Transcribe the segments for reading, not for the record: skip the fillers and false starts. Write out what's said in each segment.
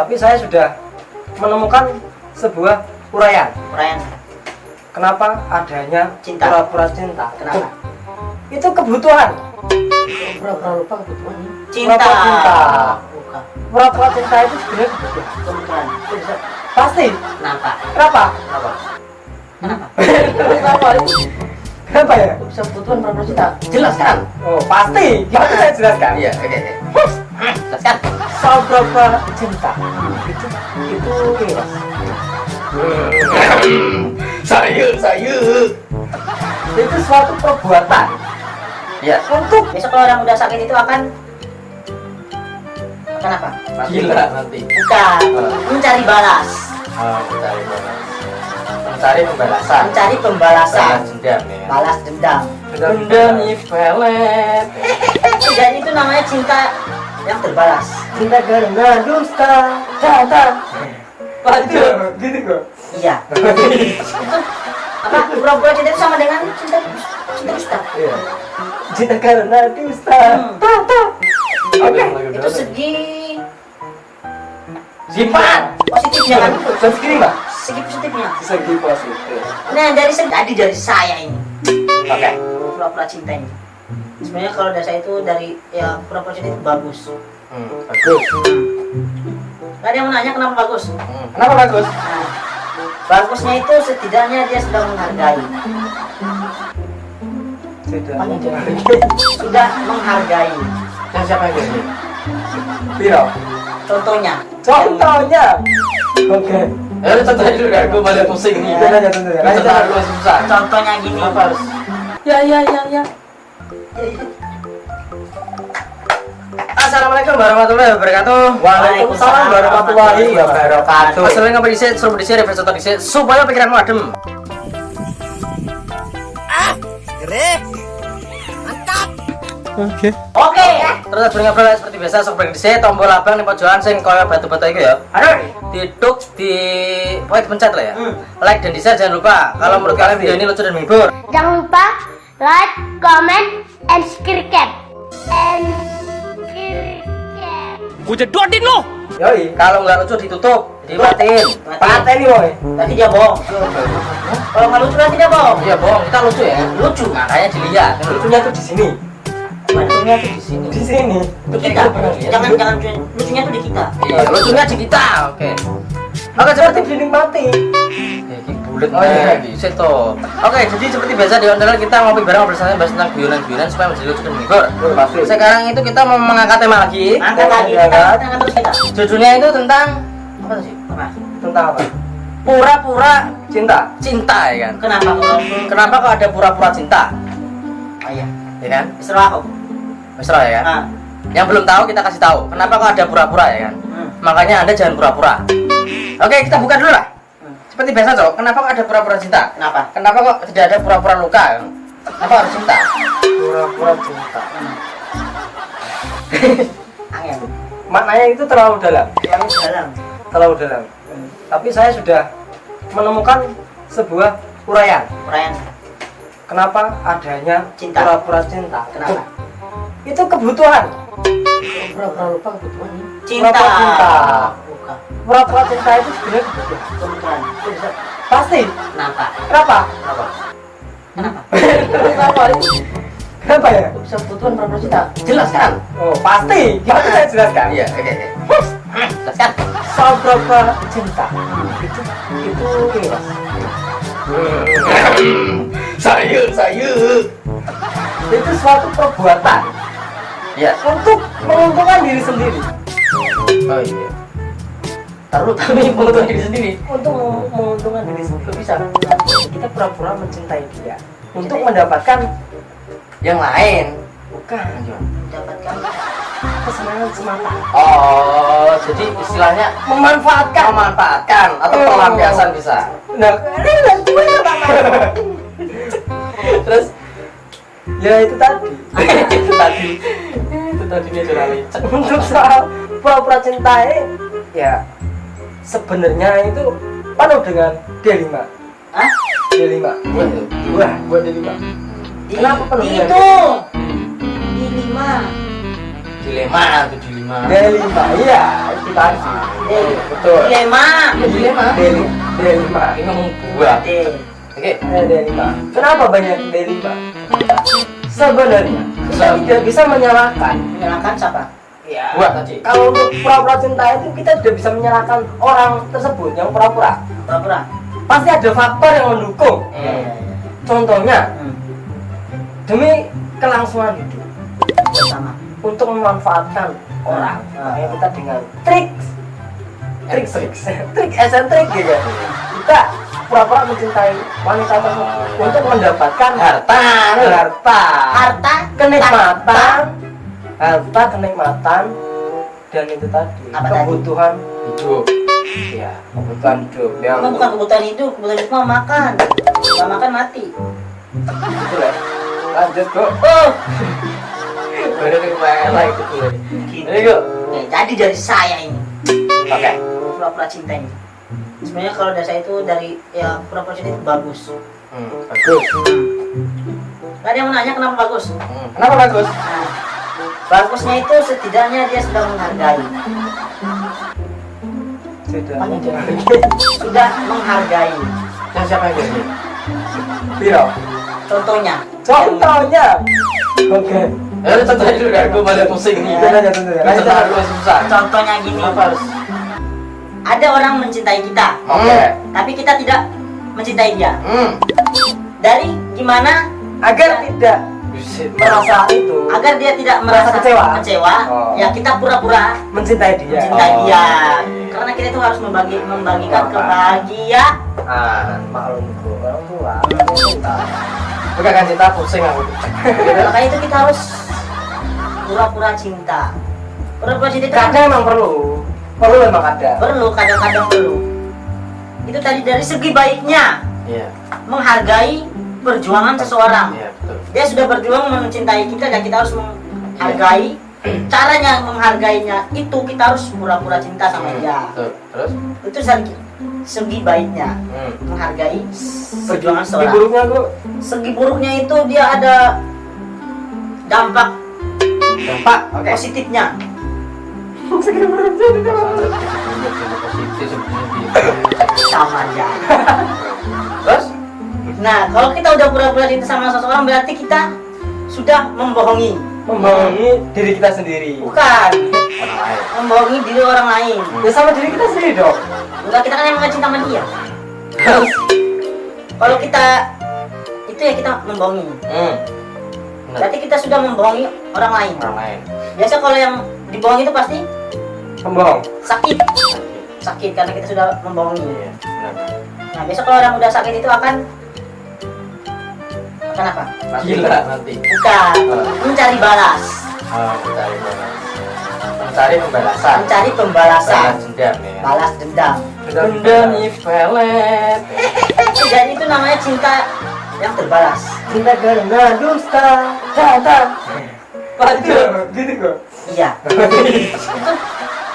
Tapi saya sudah menemukan sebuah uraian. Kenapa adanya Cinta. pura-pura cinta? Kenapa? Itu kebutuhan. Pura-pura lupa kebutuhannya. Pura-pura cinta. Bukan. Pura-pura cinta itu sebenarnya kebutuhan. Kebutuhan. Pasti. Kenapa? Kenapa? Kenapa? Kenapa? Kenapa ya? Bisa kebutuhan pura-pura cinta. Jelaskan. Oh pasti. Gimana saya jelaskan? Iya, oke. Jelaskan. Soal pura-pura cinta itu ini mas. Saya. Itu suatu perbuatan. Ya. Untuk Besok kalau orang udah sakit itu akan apa? Gila nanti. Bukan. Mencari balas. Mencari pembalasan. Mencari pembalasan. Balas dendam ya. Balas dendam. dendam pelet. Dan itu namanya cinta yang terbalas. Cinta karena dusta. Cinta. Lanjut. Gitu kok. Iya. Itu apa? Pura-pura cinta itu sama dengan cinta dusta. Iya. Cinta karena dusta. Oke. Itu segi Simpan. positifnya kan? Dan segini mbak. Segi positifnya. Segi positif. Nah dari saya ini Oke. pura-pura cinta ini. Sebenarnya kalau dari saya itu dari ya pura-pura cinta itu bagus. Bagus. Gak ada yang mau nanya kenapa bagus? Kenapa bagus? Nah, bagusnya itu setidaknya dia sudah menghargai. Tidak. Sudah menghargai. Dan siapa yang jadi? Piro. Contohnya. Contohnya. Oke. Ya lu contohnya dulu kan, gue malah pusing nih. Contohnya, contohnya. Lu contohnya dulu susah. Contohnya gini. Apa harus? Ya. Assalamualaikum warahmatullahi wabarakatuh. Waalaikumsalam warahmatullahi wabarakatuh. Masalahnya ngapa disini, suruh disini, reverse contoh disini, supaya pikiranmu adem. Oke. Oke. Terus ngobrol seperti biasa, seperti disini, tombol abang nih pojokan sing koyo batu-batu itu ya. Aduh. Diduk di pokoknya dipencet lah ya. Like dan di share jangan lupa. Kalau menurut kalian video ini lucu dan menghibur, Jangan lupa like, comment, and subscribe. Yoi. kalau nggak lucu ditutup, dimatiin. Pateni woy. Tadi dia bohong. Kalau nggak lucu berarti dia bohong. Iya bohong, kita lucu ya. Lucu. Makanya dilihat. Lucunya tuh di sini. Lucunya tuh di sini. Di sini. Di kita. Jangan lucunya tuh di kita. Iya, lucunya di kita. Oke. Oke, seperti dinikmati. Ini bulat Oh, iya. bisa toh. Oke, jadi seperti biasa di Ondel kita ngopi bareng bersama bahas tentang guyonan-guyonan supaya menjadi lucu dan menghibur. Pasti. Sekarang itu kita mau mengangkat tema lagi. Angkat lagi. Iya, kan? Angkat terus kita. Judulnya itu tentang apa sih? Apa? Tentang apa? Pura-pura Cinta. cinta ya kan. Kenapa? Kenapa kok ada pura-pura cinta? Oh iya. Ya kan? Isra aku. Mesra ya kan? Nah. Yang belum tahu kita kasih tahu. Kenapa kok ada pura-pura ya kan? Makanya Anda jangan pura-pura. Oke, kita buka dulu lah. Seperti biasa, Cok. Kenapa kok ada pura-pura cinta? Kenapa? Kenapa kok tidak ada pura-pura luka? Kenapa harus cinta? Pura-pura cinta. Angin. Maknanya itu terlalu dalam. Yang dalam. Terlalu dalam. Tapi saya sudah menemukan sebuah uraian. Uraian. Kenapa adanya Cinta. pura-pura cinta? Kenapa? Itu kebutuhan. Pura-pura lupa kebutuhannya. Pura-pura cinta. Bukan. Pura-pura cinta itu sebenarnya kebutuhan. Kebutuhan. Pasti. Kenapa? Kenapa? Kenapa? Kenapa? Kenapa ya? Bisa kebutuhan pura-pura cinta. Jelaskan. Oh pasti. Gimana saya jelaskan? Iya, oke. Jelaskan. Soal pura-pura cinta itu ini mas. Saya. Itu suatu perbuatan Ya. untuk menguntungkan diri sendiri. Oh iya. Taruh tapi menguntungkan diri sendiri. Untuk menguntungkan diri sendiri. Kok bisa? Kita pura-pura mencintai dia untuk mendapatkan Yang lain. bukan Mendapatkan kesenangan semata. Oh, jadi istilahnya memanfaatkan atau Oh. pelampiasan bisa. Nah, ini lah gue yang namanya. Terus Ya itu tadi. itu tadi dia curali. Untuk soal pura-pura cinta ya sebenarnya itu penuh dengan D5. Hah? D5. Wah, buat D5. Kenapa penuh dengan itu? Di 5. Dilema 75. D5. Iya, itu tadi. Betul. Dilema. Dilema. D5. Ini ngomong gua. D. Oke. D5. Kenapa banyak D5? Sebenarnya kita tidak bisa menyalahkan. Menyalahkan siapa? Ya. Gua tadi. Kalau untuk pura-pura cinta itu kita tidak bisa menyalahkan orang tersebut yang pura-pura. Pura-pura. Pasti ada faktor yang mendukung. Iya. Contohnya Hmm. demi kelangsungan hidup, Bersama. untuk memanfaatkan orang. Makanya kita dengan trik esentrik gitu. Kita pura-pura mencintai wanita tersebut untuk mendapatkan Harta. Harta. kenikmatan dan itu tadi Apa tadi? kebutuhan Hidup. ya kebutuhan hidup yang Emang bukan kebutuhan hidup mah makan. Kalau makan mati. itu lah. Lanjut kok. Oh. Baru kepala gitu. Gitu. Ini kok. Jadi dari saya ini. Oke. Pura-pura cinta ini. Sebenarnya kalau dari saya itu dari ya pura-pura cinta itu bagus. Bagus. Gak ada yang mau nanya kenapa bagus. Kenapa bagus? Nah, bagusnya itu setidaknya dia sudah menghargai. Sudah menghargai. Yang siapa yang jadi? Piro. Contohnya. Oke. Ya udah contohnya dulu kan, gue malah pusing nih. Contohnya, contohnya. Contohnya gue susah. Contohnya gini. Kenapa harus? Ada orang mencintai kita, Oke. tapi kita tidak mencintai dia. Dari gimana Agar tidak Buset. merasa itu, agar dia tidak Merasa merasa kecewa. Oh. ya kita pura-pura mencintai dia. mencintai Oh. dia. Karena kita itu harus membagikan Apa? kebahagiaan. Maklumku orang tua. Bukan kan cinta pusing aku. Makanya itu kita harus pura-pura cinta. Pura-pura cinta itu Kadang emang perlu memang ada. perlu, kadang-kadang perlu. Itu tadi dari segi baiknya Iya. menghargai perjuangan seseorang. Iya betul. Dia sudah berjuang mencintai kita dan kita harus menghargai. Caranya menghargainya itu kita harus pura-pura cinta sama dia. Betul. Terus? Itu segi baiknya menghargai perjuangan Di seseorang. buruknya aku Segi buruknya itu dia ada dampak Dampak. Oke. positifnya. Positif sebenarnya. Sama aja. Terus? Nah, kalau kita udah pura-pura cinta sama seseorang berarti kita sudah membohongi. membohongi diri kita sendiri. Bukan, Orang lain. membohongi diri orang lain. Ya sama diri kita sendiri dong. Enggak, kita kan emang cinta sama dia. Kalau kita itu ya kita membohongi. Benar. Berarti kita sudah membohongi orang lain. Orang lain. Biasa kalau yang dibohongi itu pasti Pembohong. sakit. Sakit karena kita sudah membohongi. Iya. Benar. Nah, biasa kalau orang udah sakit itu akan apa? Gila nanti. Bukan, mencari balas. Mencari balas. Mencari pembalasan. Mencari pembalasan. Balas dendam ya. Balas dendam. Dendam pelet. Jadi itu namanya cinta yang terbalas. Cinta karena dusta. Lanjut. Gitu kok. Iya. Itu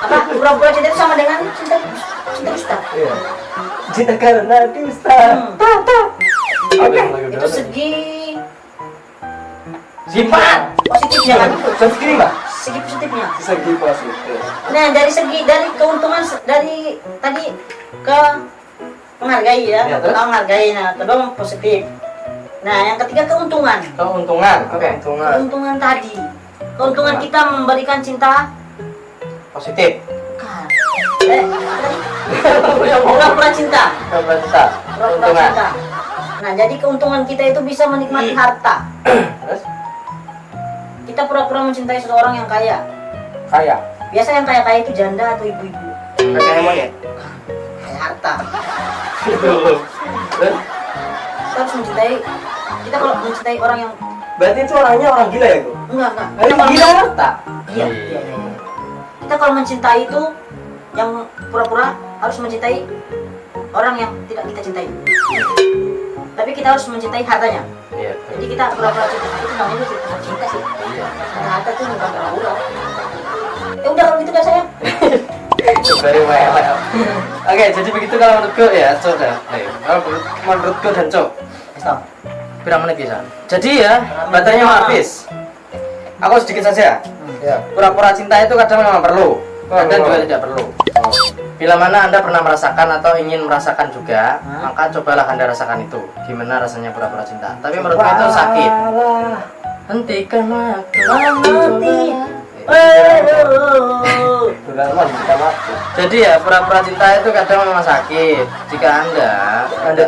apa? Pura-pura cinta itu sama dengan cinta dusta. Iya. Cinta karena dusta. Oke. Itu segi Simpan. positifnya kan? Segini mbak. Segi positifnya. Segi positif. Nah, dari keuntungan dari tadi ke menghargai ya, Ya, terus? pertama menghargai, nah kedua positif. Nah, yang ketiga keuntungan. Keuntungan. Oke. Keuntungan. Keuntungan tadi, keuntungan kita memberikan cinta. Positif. Bukan. Pura-pura cinta. Pura-pura cinta. Pura-pura Keuntungan. cinta. Nah, jadi keuntungan kita itu bisa menikmati harta. Terus? Kita pura-pura mencintai seseorang yang kaya. Kaya. Biasa yang kaya-kaya itu janda atau ibu-ibu. Kayak monyet. Kaya harta. Terus? Kita harus mencintai. Kita kalau mencintai orang yang Berarti itu orangnya orang gila ya kok? enggak. Ini gila harta. Iya. Kita kalau mencintai itu yang pura-pura harus mencintai orang yang tidak kita cintai. Tapi kita harus mencintai hartanya. Iya. Jadi kita pura-pura cinta itu namanya itu cinta sih. Iya. Cinta harta itu bukan pura-pura. Ya udah kalau gitu dah saya. Very well. Oke, jadi begitu kalau menurutku ya, Cok dah. Kalau menurutku dan Cok. Stop. Berapa menit bisa? Jadi ya, baterainya mau habis. aku sedikit saja. Ya. Pura-pura cinta itu kadang memang perlu, kadang juga tidak perlu. Bila mana Anda pernah merasakan atau ingin merasakan juga, maka cobalah Anda rasakan itu. Gimana rasanya pura-pura cinta. Tapi menurutku itu sakit. Walah. Hentikan waktu. Berlawan kita waktu. Jadi ya pura-pura cinta itu kadang memang sakit. Jika Anda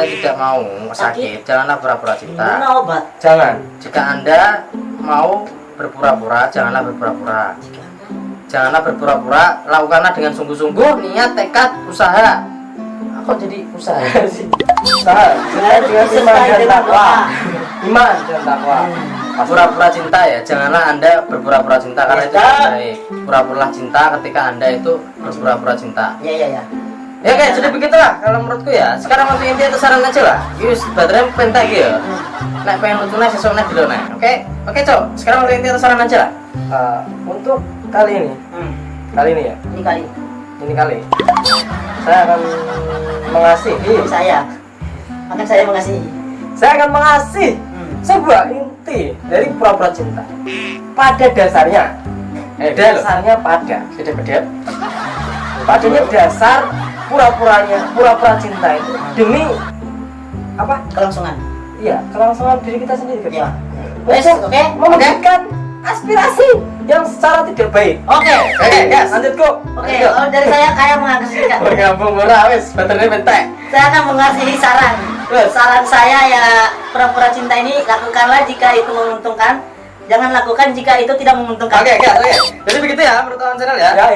tidak mau sakit, janganlah pura-pura cinta. Gimana obat? Jangan. Jika Anda mau berpura-pura, janganlah berpura-pura. Janganlah berpura-pura, lakukanlah dengan sungguh-sungguh, niat, tekad, usaha. Aku jadi usaha sih. Usaha. Saya dengan iman Disertai dan dengan takwa. doa. Iman dan takwa. Pura-pura cinta ya, janganlah Anda berpura-pura cinta karena itu tidak baik. Pura-pura cinta ketika Anda itu berpura-pura cinta. Ya. Ya kayak jadi begitulah kalau menurutku ya. Sekarang untuk intinya itu saran aja lah. Yus baterai pentak ya. Nek pengen lucu nek sesuk nek dulu nek. Oke cok. Sekarang untuk intinya itu saran aja lah. Untuk kali ini ya. Ini kali. Ini kali. Saya akan mengasihi. Saya mengasihi. Saya akan mengasih sebuah inti dari pura-pura cinta. Pada dasarnya, dasarnya pada. Padanya dasar pura-pura cinta itu demi apa? Kelangsungan. Iya, kelangsungan diri kita sendiri kan. Ya. Untuk Oke. memberikan aspirasi yang secara tidak baik. Oke, gas. Lanjut kok. Oke, kalau dari saya mengasihi. Bergabung murah wes baterai pentak. Saya akan mengasihi saran. Saran saya ya, pura-pura cinta ini lakukanlah jika itu menguntungkan. Jangan lakukan jika itu tidak menguntungkan. Oke, gas. Jadi begitu ya menurut kawan channel ya. Ya.